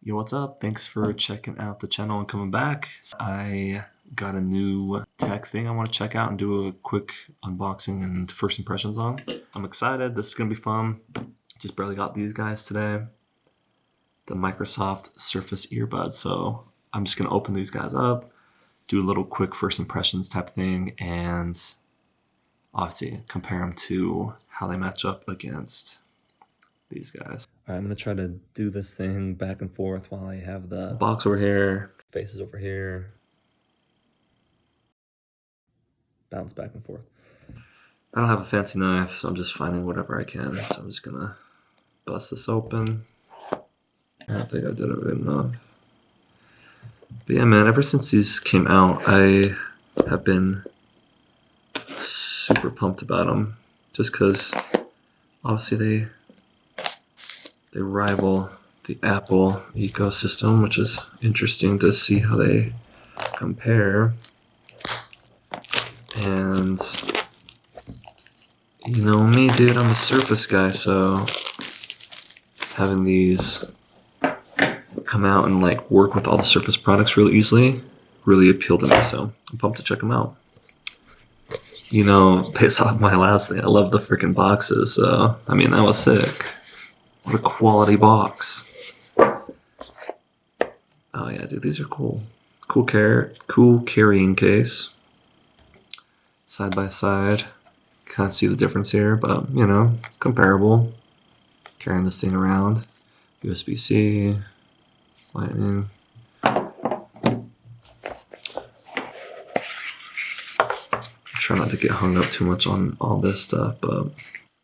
Yo, what's up? Thanks for checking out the channel and coming back. I got a new tech thing I want to check out and do a quick unboxing and first impressions on. I'm excited. This is going to be fun. Just barely got these guys today. The Microsoft Surface Earbuds. So I'm just going to open these guys up, do a little quick first impressions type thing, and obviously compare them to how they match up against these guys. All right, I'm gonna try to do this thing back and forth while I have the box over here, faces over here, bounce back and forth. I don't have a fancy knife, so I'm just finding whatever I can. So I'm just gonna bust this open. I don't think I did it good enough. But yeah, man, ever since these came out, I have been super pumped about them. Just because, obviously, they rival the Apple ecosystem, which is interesting to see how they compare. And you know me, dude, I'm a Surface guy, so having these come out and like work with all the Surface products really easily really appealed to me, so I'm pumped to check them out. You know, based off my last thing, I love the freaking boxes, so I mean, that was sick. What a quality box. Oh yeah, dude, these are cool. Cool carrying case. Side by side. Can't see the difference here, but you know, comparable. Carrying this thing around. USB-C, Lightning. Try not to get hung up too much on all this stuff, but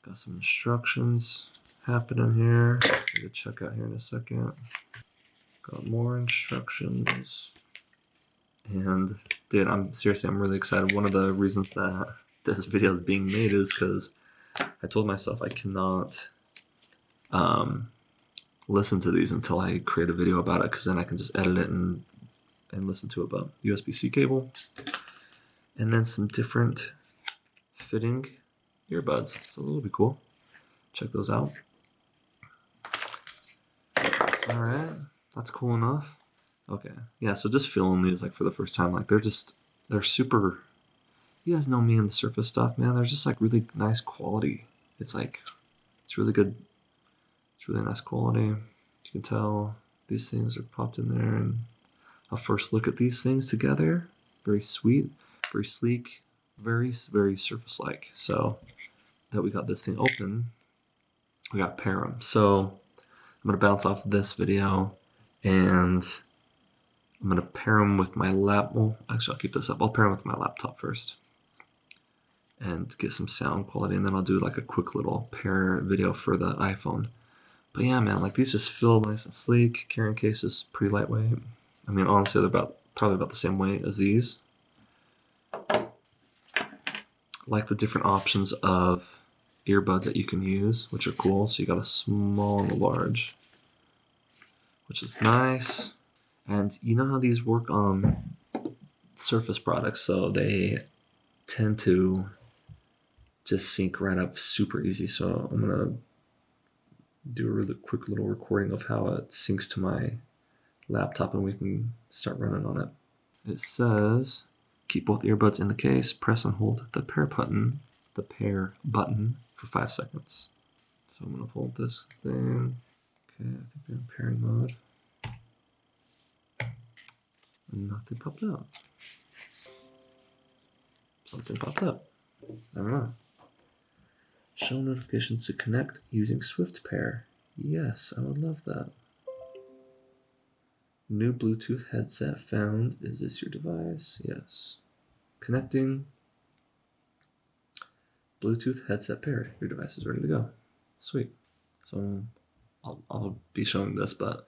got some instructions happening here. I'm gonna check out here in a second. Got more instructions. And dude, I'm really excited. One of the reasons that this video is being made is because I told myself I cannot listen to these until I create a video about it, because then I can just edit it and listen to it. But USB-C cable, and then some different fitting earbuds. So that'll be cool. Check those out. All right, that's cool enough. Okay, yeah, so just feeling these like for the first time, like they're super, you guys know me and the Surface stuff, man. They're just like really nice quality. It's like, it's really good. It's really nice quality. You can tell these things are popped in there, and a first look at these things together, very sweet, very sleek, very, very Surface-like. So that we got this thing open, we got to pair them. So I'm going to bounce off this video, and I'm going to pair them with my well, actually, I'll keep this up. I'll pair them with my laptop first and get some sound quality, and then I'll do like a quick little pair video for the iPhone. But yeah, man, like these just feel nice and sleek. Carrying case is pretty lightweight. I mean, honestly, they're probably about the same weight as these. Like the different options of earbuds that you can use, which are cool. So you got a small and a large, which is nice. And you know how these work on Surface products, so they tend to just sync right up super easy. So I'm gonna do a really quick little recording of how it syncs to my laptop, and we can start running on it. It says, keep both earbuds in the case, press and hold the pair button for 5 seconds. So I'm gonna hold this thing. Okay, I think they're in pairing mode. And nothing popped up. Something popped up. I don't know. Show notifications to connect using Swift Pair. Yes, I would love that. New Bluetooth headset found. Is this your device? Yes. Connecting. Bluetooth headset paired. Your device is ready to go. Sweet. So I'll be showing this, but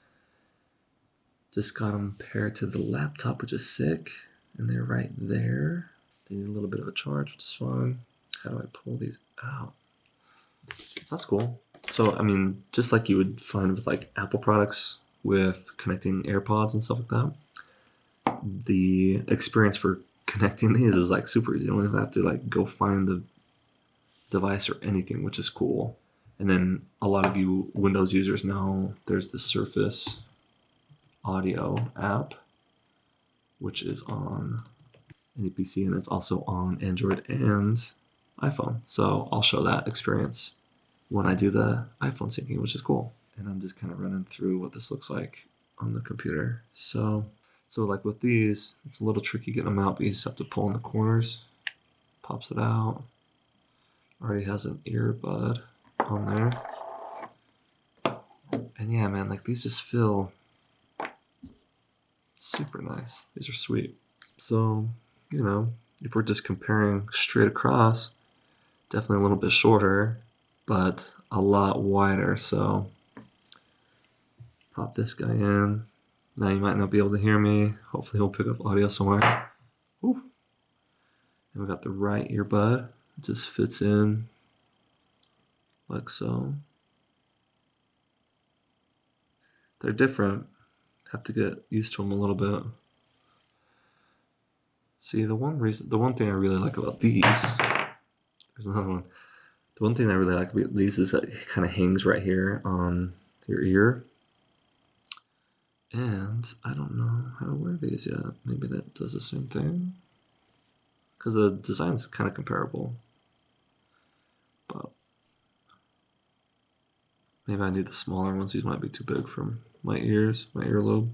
just got them paired to the laptop, which is sick. And they're right there. They need a little bit of a charge, which is fine. How do I pull these out? That's cool. So, I mean, just like you would find with like Apple products with connecting Airpods and stuff like that, the experience for connecting these is like super easy. You don't even have to like go find the device or anything, which is cool. And then a lot of you Windows users know there's the Surface audio app, which is on any PC, and it's also on Android and iPhone. So I'll show that experience when I do the iPhone syncing, which is cool. And I'm just kind of running through what this looks like on the computer. So like with these, it's a little tricky getting them out, but you just have to pull in the corners. Pops it out. Already has an earbud on there. And yeah, man, like these just feel super nice. These are sweet. So, you know, if we're just comparing straight across, definitely a little bit shorter, but a lot wider. So pop this guy in. Now you might not be able to hear me. Hopefully he'll pick up audio somewhere. Woo. And we got the right earbud. It just fits in like so. They're different. Have to get used to them a little bit. See, the one thing I really like about these, there's another one. The one thing I really like about these is that it kind of hangs right here on your ear. And I don't know how to wear these yet. Maybe that does the same thing. Because the design's kind of comparable. But maybe I need the smaller ones. These might be too big for my ears, my earlobe.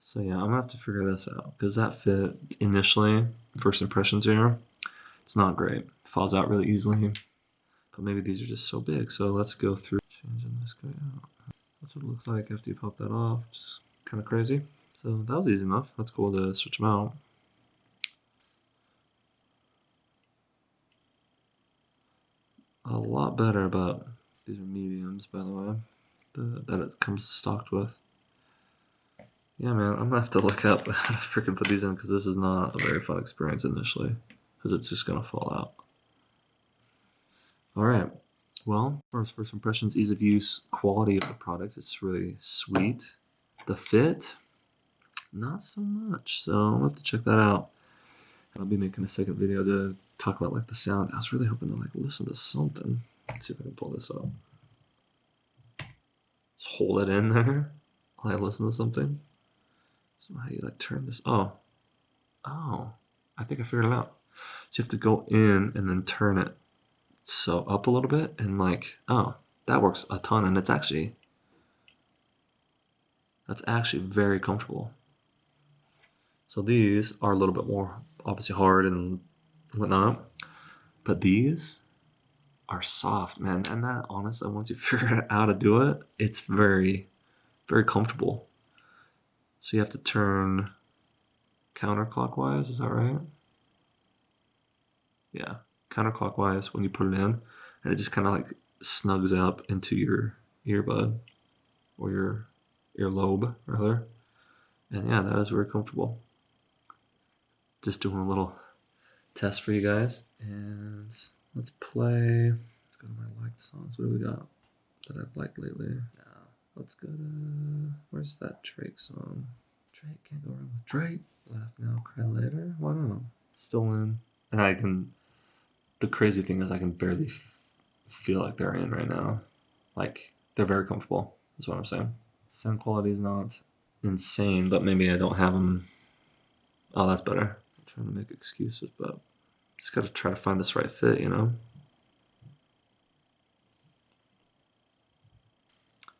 So yeah, I'm gonna have to figure this out. Because that fit initially, first impressions here, it's not great. Falls out really easily. But maybe these are just so big. So let's go through changing this guy out. That's what it looks like after you pop that off. Just kind of crazy. So that was easy enough. That's cool to switch them out. A lot better, but these are mediums, by the way, that it comes stocked with. Yeah, man, I'm gonna have to look up how to freaking put these in because this is not a very fun experience initially because it's just gonna fall out. All right. Well, as far as first impressions, ease of use, quality of the product, it's really sweet. The fit, not so much. So I'll have to check that out. I'll be making a second video to talk about like the sound. I was really hoping to like listen to something. Let's see if I can pull this up. Just hold it in there while I listen to something. So how you like turn this? Oh, I think I figured it out. So you have to go in and then turn it so up a little bit and like, oh, that works a ton. And that's actually very comfortable. So these are a little bit more obviously hard and whatnot, but these are soft, man. And that honestly, once you figure out how to do it, it's very, very comfortable. So you have to turn counterclockwise, is that right? Yeah, counterclockwise when you put it in, and it just kind of like snugs up into your earbud or your earlobe, rather. And yeah, that is very comfortable. Just doing a little test for you guys. And let's play. Let's go to my liked songs. What do we got that I've liked lately? Let's go to, where's that Drake song? Drake, can't go wrong with Drake. Laugh now, cry later. Why not? Still in. And the crazy thing is I can barely feel like they're in right now. Like, they're very comfortable, is what I'm saying. Sound quality is not insane, but maybe I don't have them. Oh, that's better. I'm trying to make excuses, but just got to try to find this right fit, you know?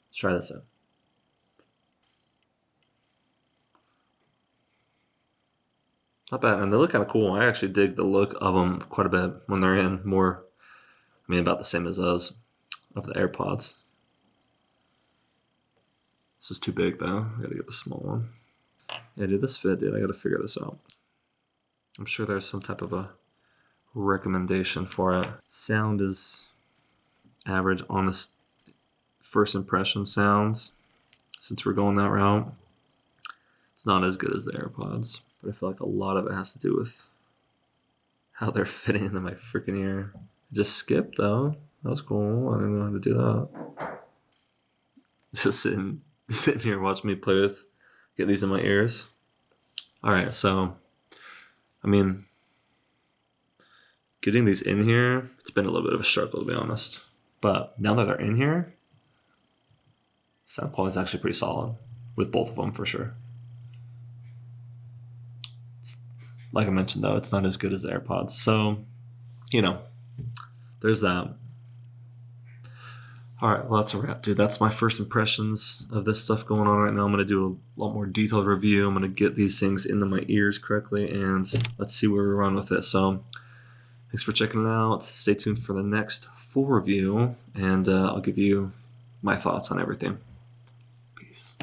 Let's try this out. Not bad, and they look kind of cool. I actually dig the look of them quite a bit when they're in. More, I mean, about the same as those of the Airpods. This is too big, though. I gotta get the small one. Yeah, dude, this fit, dude. I gotta figure this out. I'm sure there's some type of a recommendation for it. Sound is average, honest first impression sounds. Since we're going that route, it's not as good as the Airpods. But I feel like a lot of it has to do with how they're fitting into my freaking ear. Just skipped, though. That was cool. I didn't know how to do that. Just sitting here watching me play with, get these in my ears. All right, so, I mean, getting these in here, it's been a little bit of a struggle, to be honest. But now that they're in here, sound quality is actually pretty solid, with both of them for sure. Like I mentioned, though, it's not as good as the AirPods. So, there's that. All right, well, that's a wrap, dude. That's my first impressions of this stuff going on right now. I'm going to do a lot more detailed review. I'm going to get these things into my ears correctly, and let's see where we run with it. So thanks for checking it out. Stay tuned for the next full review, and I'll give you my thoughts on everything. Peace.